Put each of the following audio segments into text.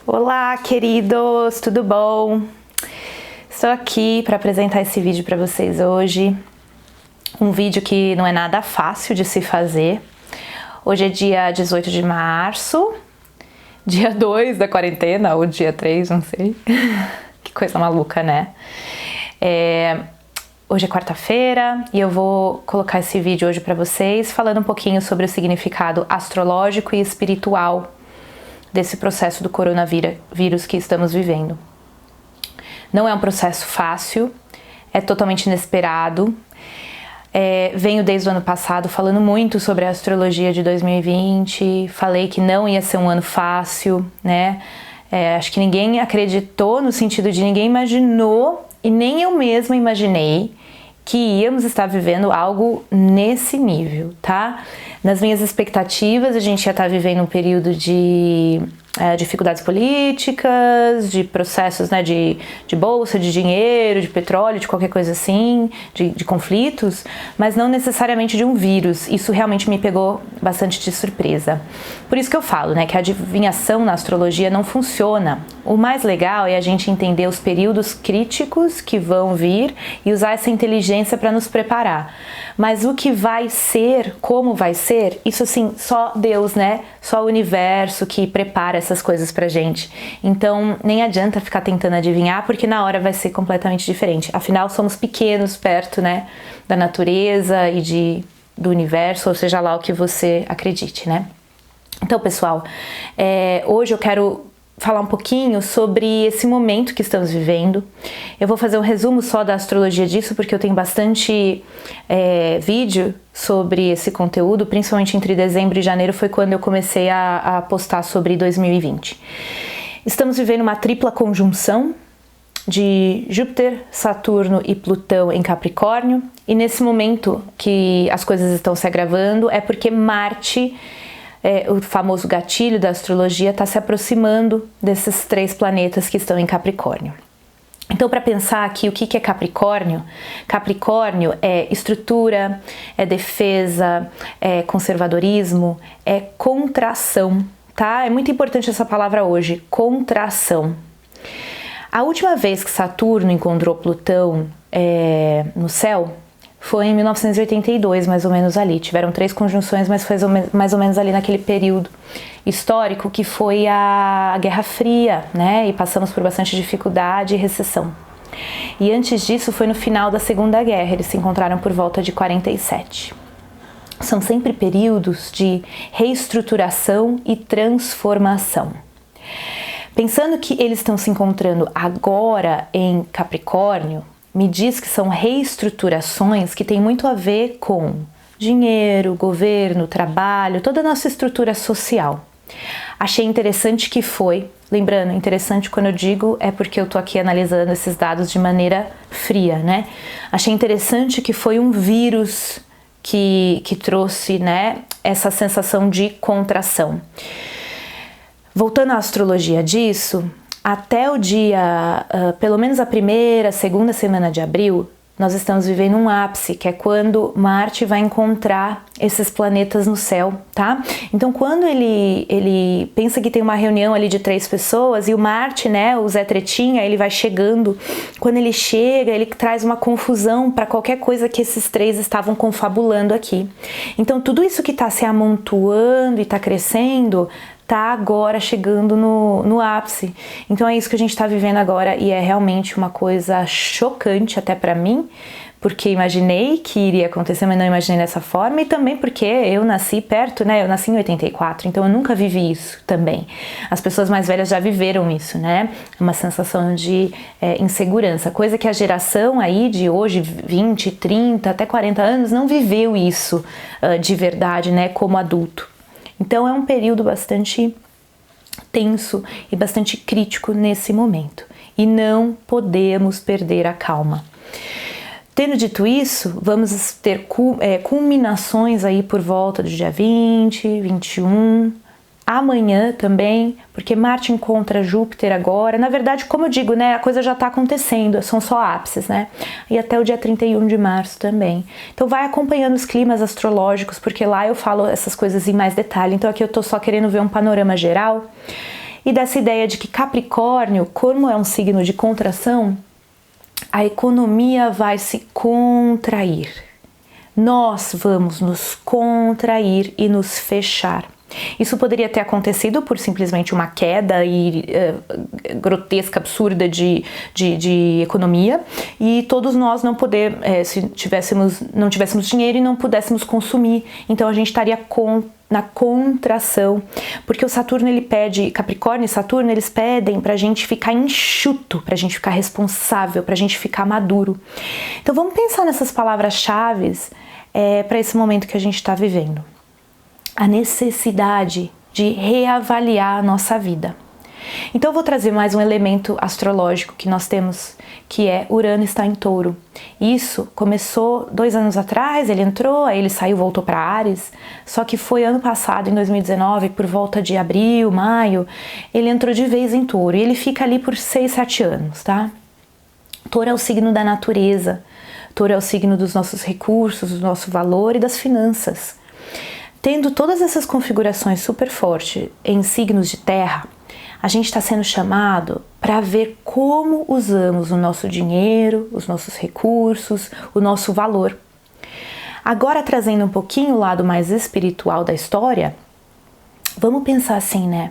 Olá, queridos, tudo bom? Estou aqui para apresentar esse vídeo para vocês hoje. Um vídeo que não é nada fácil de se fazer. Hoje é dia 18 de março, dia 2 da quarentena, ou dia 3, não sei. Que coisa maluca, né? Hoje é quarta-feira e eu vou colocar esse vídeo hoje para vocês falando um pouquinho sobre o significado astrológico e espiritual desse processo do coronavírus que estamos vivendo. Não é um processo fácil, é totalmente inesperado. Venho desde o ano passado falando muito sobre a astrologia de 2020, falei que não ia ser um ano fácil, né? Acho que ninguém acreditou, no sentido de ninguém imaginou, e nem eu mesma imaginei que íamos estar vivendo algo nesse nível, tá? Nas minhas expectativas, a gente ia estar vivendo um período de dificuldades políticas, de processos, né, de bolsa, de dinheiro, de petróleo, de qualquer coisa assim, de conflitos, mas não necessariamente de um vírus. Isso realmente me pegou bastante de surpresa. Por isso que eu falo, né, que a adivinhação na astrologia não funciona. O mais legal é a gente entender os períodos críticos que vão vir e usar essa inteligência para nos preparar. Mas o que vai ser, como vai ser, isso assim, só Deus, né? Só o universo que prepara essas coisas pra gente. Então, nem adianta ficar tentando adivinhar, porque na hora vai ser completamente diferente. Afinal, somos pequenos perto, né, da natureza e do universo, ou seja lá o que você acredite, né? Então, pessoal, hoje eu quero falar um pouquinho sobre esse momento que estamos vivendo. Eu vou fazer um resumo só da astrologia disso, porque eu tenho bastante vídeo sobre esse conteúdo, principalmente entre dezembro e janeiro foi quando eu comecei a postar sobre 2020. Estamos vivendo uma tripla conjunção de Júpiter, Saturno e Plutão em Capricórnio, e nesse momento que as coisas estão se agravando é porque Marte, o famoso gatilho da astrologia, está se aproximando desses três planetas que estão em Capricórnio. Então, para pensar aqui o que é Capricórnio, Capricórnio é estrutura, é defesa, é conservadorismo, é contração, tá? É muito importante essa palavra hoje, contração. A última vez que Saturno encontrou Plutão no céu foi em 1982, mais ou menos ali. Tiveram 3 conjunções, mas foi mais ou menos ali naquele período histórico que foi a Guerra Fria, né? E passamos por bastante dificuldade e recessão. E antes disso foi no final da Segunda Guerra, eles se encontraram por volta de 47. São sempre períodos de reestruturação e transformação. Pensando que eles estão se encontrando agora em Capricórnio, me diz que são reestruturações que têm muito a ver com dinheiro, governo, trabalho, toda a nossa estrutura social. Achei interessante que foi, lembrando, interessante quando eu digo é porque eu tô aqui analisando esses dados de maneira fria, né? Achei interessante que foi um vírus que trouxe, né, essa sensação de contração. Voltando à astrologia disso, até o dia, pelo menos a primeira, segunda semana de abril, nós estamos vivendo um ápice, que é quando Marte vai encontrar esses planetas no céu, tá? Então, quando ele pensa que tem uma reunião ali de 3 pessoas e o Marte, né, o Zé Tretinha, ele vai chegando. Quando ele chega, ele traz uma confusão para qualquer coisa que esses 3 estavam confabulando aqui. Então, tudo isso que está se amontoando e está crescendo tá agora chegando no ápice. Então é isso que a gente está vivendo agora e é realmente uma coisa chocante até para mim, porque imaginei que iria acontecer, mas não imaginei dessa forma, e também porque eu nasci perto, né? Eu nasci em 84, então eu nunca vivi isso também. As pessoas mais velhas já viveram isso, né? Uma sensação de insegurança, coisa que a geração aí de hoje, 20, 30, até 40 anos, não viveu isso de verdade, né? Como adulto. Então é um período bastante tenso e bastante crítico nesse momento. E não podemos perder a calma. Tendo dito isso, vamos ter culminações aí por volta do dia 20, 21, amanhã também, porque Marte encontra Júpiter agora. Na verdade, como eu digo, né, a coisa já está acontecendo, são só ápices, né? E até o dia 31 de março também. Então vai acompanhando os climas astrológicos, porque lá eu falo essas coisas em mais detalhe. Então aqui eu tô só querendo ver um panorama geral. e dessa ideia de que Capricórnio, como é um signo de contração, a economia vai se contrair. Nós vamos nos contrair e nos fechar. Isso poderia ter acontecido por simplesmente uma queda grotesca, absurda de economia, e todos nós não se não tivéssemos dinheiro e não pudéssemos consumir, então a gente estaria na contração, porque o Saturno, ele pede, Capricórnio e Saturno, eles pedem pra gente ficar enxuto, pra gente ficar responsável, pra gente ficar maduro. Então vamos pensar nessas palavras-chave para esse momento que a gente está vivendo. A necessidade de reavaliar a nossa vida. Então eu vou trazer mais um elemento astrológico que nós temos, que é Urano está em Touro. Isso começou 2 anos atrás, ele entrou, aí ele saiu, voltou para Áries, só que foi ano passado, em 2019, por volta de abril, maio, ele entrou de vez em Touro, e ele fica ali por 6, 7 anos, tá? Touro é o signo da natureza, Touro é o signo dos nossos recursos, do nosso valor e das finanças. Tendo todas essas configurações super fortes em signos de terra, a gente está sendo chamado para ver como usamos o nosso dinheiro, os nossos recursos, o nosso valor. Agora, trazendo um pouquinho o lado mais espiritual da história, vamos pensar assim, né?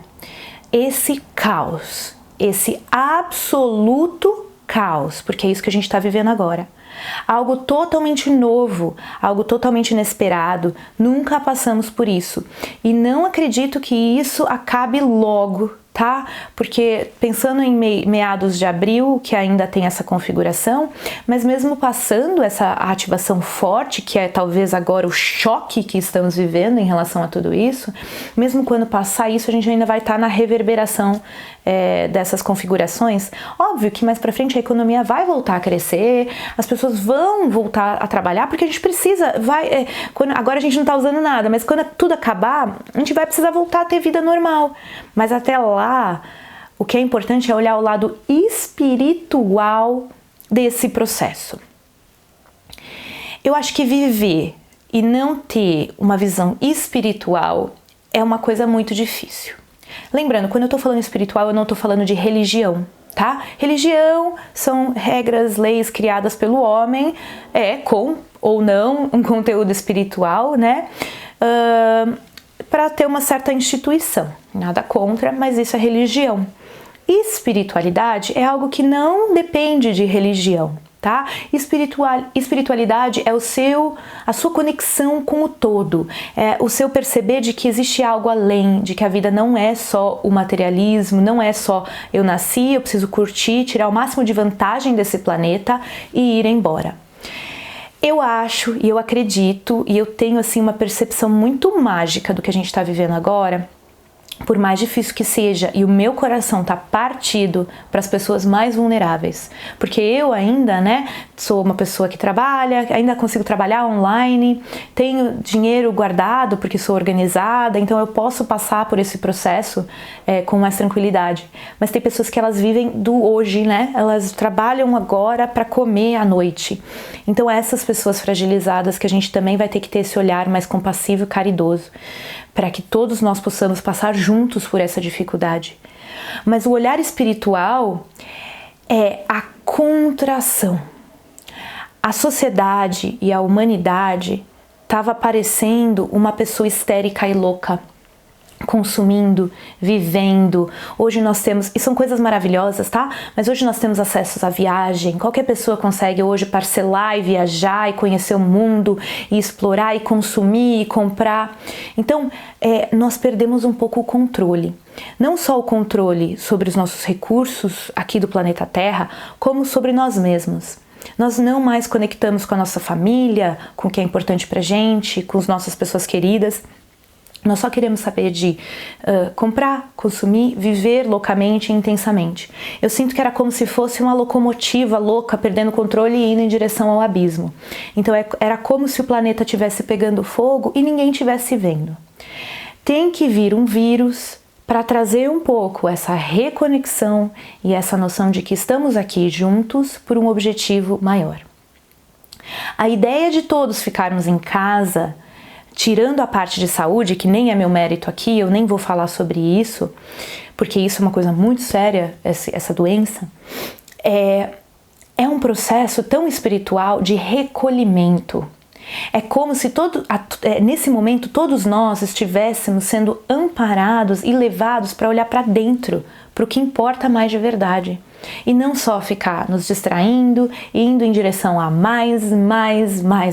Esse caos, esse absoluto caos, porque é isso que a gente está vivendo agora. Algo totalmente novo, algo totalmente inesperado, nunca passamos por isso. E não acredito que isso acabe logo, tá? Porque pensando em meados de abril, que ainda tem essa configuração, mas mesmo passando essa ativação forte, que é talvez agora o choque que estamos vivendo em relação a tudo isso, mesmo quando passar isso, a gente ainda vai estar na reverberação dessas configurações. Óbvio que mais pra frente a economia vai voltar a crescer, as pessoas vão voltar a trabalhar, porque a gente precisa, agora a gente não tá usando nada, mas quando tudo acabar, a gente vai precisar voltar a ter vida normal. Mas até lá, o que é importante é olhar o lado espiritual desse processo. Eu acho que viver e não ter uma visão espiritual é uma coisa muito difícil. Lembrando, quando eu tô falando espiritual, eu não tô falando de religião, tá? Religião são regras, leis criadas pelo homem, com ou não um conteúdo espiritual, né? Para ter uma certa instituição. Nada contra, mas isso é religião. Espiritualidade é algo que não depende de religião, tá? Espiritualidade é a sua conexão com o todo, é o seu perceber de que existe algo além, de que a vida não é só o materialismo, não é só eu nasci, eu preciso curtir, tirar o máximo de vantagem desse planeta e ir embora. Eu acho e eu acredito e eu tenho assim uma percepção muito mágica do que a gente está vivendo agora. Por mais difícil que seja, e o meu coração tá partido para as pessoas mais vulneráveis, porque eu ainda, né, sou uma pessoa que trabalha, ainda consigo trabalhar online, tenho dinheiro guardado porque sou organizada, então eu posso passar por esse processo com mais tranquilidade. Mas tem pessoas que elas vivem do hoje, né, elas trabalham agora para comer à noite. Então essas pessoas fragilizadas que a gente também vai ter que ter esse olhar mais compassivo e caridoso, para que todos nós possamos passar juntos por essa dificuldade. Mas o olhar espiritual é a contração. A sociedade e a humanidade estava parecendo uma pessoa histérica e louca, consumindo, vivendo. Hoje nós temos, e são coisas maravilhosas, tá? Mas hoje nós temos acessos à viagem, qualquer pessoa consegue hoje parcelar e viajar e conhecer o mundo e explorar e consumir e comprar. Então, nós perdemos um pouco o controle. Não só o controle sobre os nossos recursos aqui do planeta Terra, como sobre nós mesmos. Nós não mais conectamos com a nossa família, com o que é importante pra gente, com as nossas pessoas queridas. Nós só queremos saber de comprar, consumir, viver loucamente e intensamente. Eu sinto que era como se fosse uma locomotiva louca, perdendo o controle e indo em direção ao abismo. Então era como se o planeta estivesse pegando fogo e ninguém estivesse vendo. Tem que vir um vírus para trazer um pouco essa reconexão e essa noção de que estamos aqui juntos por um objetivo maior. A ideia de todos ficarmos em casa, tirando a parte de saúde, que nem é meu mérito aqui, eu nem vou falar sobre isso, porque isso é uma coisa muito séria, essa doença, é um processo tão espiritual de recolhimento. É como se nesse momento todos nós estivéssemos sendo amparados e levados para olhar para dentro, para o que importa mais de verdade. E não só ficar nos distraindo, indo em direção a mais.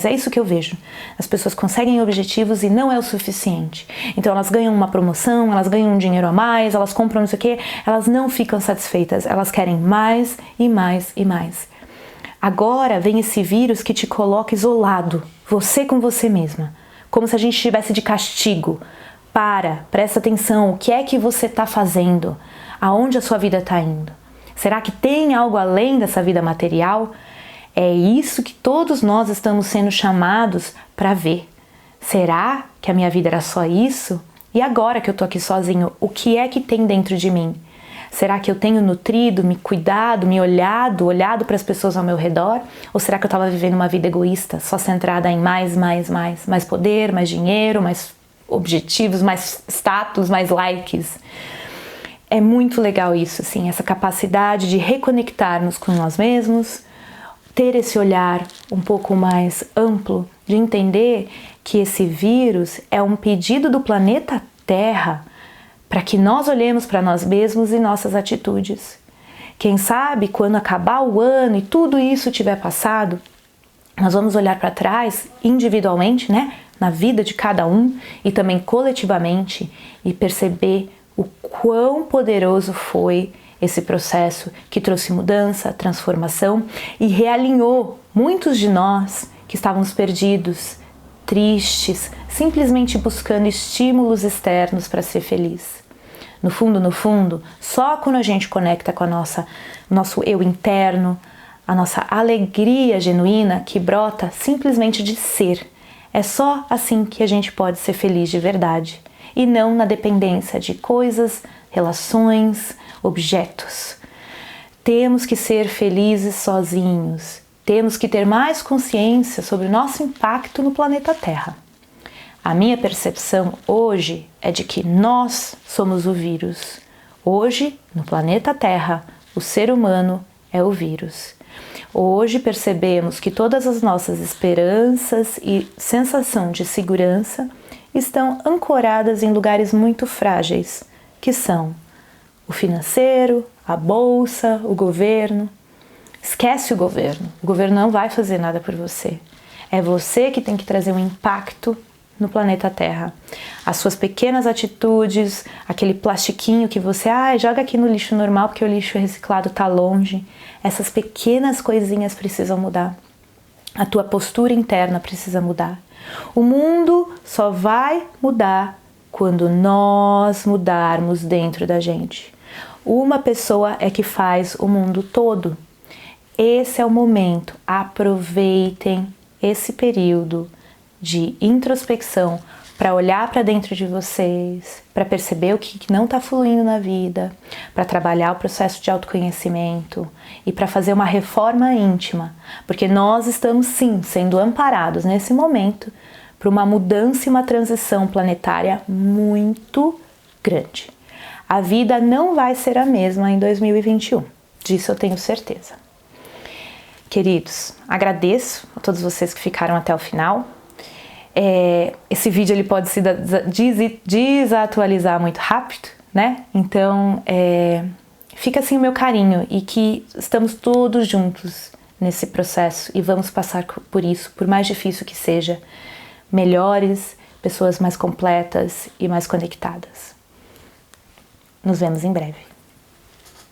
É isso que eu vejo. As pessoas conseguem objetivos e não é o suficiente. Então elas ganham uma promoção, elas ganham um dinheiro a mais, elas compram não sei o quê, elas não ficam satisfeitas, elas querem mais e mais e mais. Agora vem esse vírus que te coloca isolado, você com você mesma, como se a gente estivesse de castigo. Presta atenção, o que é que você está fazendo? Aonde a sua vida está indo? Será que tem algo além dessa vida material? É isso que todos nós estamos sendo chamados para ver. Será que a minha vida era só isso? E agora que eu tô aqui sozinho, o que é que tem dentro de mim? Será que eu tenho nutrido, me cuidado, me olhado para as pessoas ao meu redor? Ou será que eu estava vivendo uma vida egoísta, só centrada em mais poder, mais dinheiro, mais objetivos, mais status, mais likes? É muito legal isso, assim, essa capacidade de reconectarmos com nós mesmos, ter esse olhar um pouco mais amplo, de entender que esse vírus é um pedido do planeta Terra para que nós olhemos para nós mesmos e nossas atitudes. Quem sabe, quando acabar o ano e tudo isso tiver passado, nós vamos olhar para trás individualmente, né, na vida de cada um e também coletivamente e perceber o quão poderoso foi esse processo que trouxe mudança, transformação e realinhou muitos de nós que estávamos perdidos, tristes, simplesmente buscando estímulos externos para ser feliz. No fundo, só quando a gente conecta com nosso eu interno, a nossa alegria genuína que brota simplesmente de ser, é só assim que a gente pode ser feliz de verdade. E não na dependência de coisas, relações, objetos. Temos que ser felizes sozinhos. Temos que ter mais consciência sobre o nosso impacto no planeta Terra. A minha percepção hoje é de que nós somos o vírus. Hoje, no planeta Terra, o ser humano é o vírus. Hoje percebemos que todas as nossas esperanças e sensação de segurança estão ancoradas em lugares muito frágeis, que são o financeiro, a bolsa, o governo. Esquece o governo não vai fazer nada por você. É você que tem que trazer um impacto no planeta Terra. As suas pequenas atitudes, aquele plastiquinho que você joga aqui no lixo normal porque o lixo reciclado está longe. Essas pequenas coisinhas precisam mudar. A tua postura interna precisa mudar. O mundo só vai mudar quando nós mudarmos dentro da gente. Uma pessoa é que faz o mundo todo. Esse é o momento. Aproveitem esse período de introspecção para olhar para dentro de vocês, para perceber o que não está fluindo na vida, para trabalhar o processo de autoconhecimento e para fazer uma reforma íntima, porque nós estamos sim sendo amparados nesse momento para uma mudança e uma transição planetária muito grande. A vida não vai ser a mesma em 2021, disso eu tenho certeza. Queridos, agradeço a todos vocês que ficaram até o final. Esse vídeo ele pode se desatualizar muito rápido, né? Então, fica assim o meu carinho e que estamos todos juntos nesse processo e vamos passar por isso, por mais difícil que seja, melhores, pessoas mais completas e mais conectadas. Nos vemos em breve.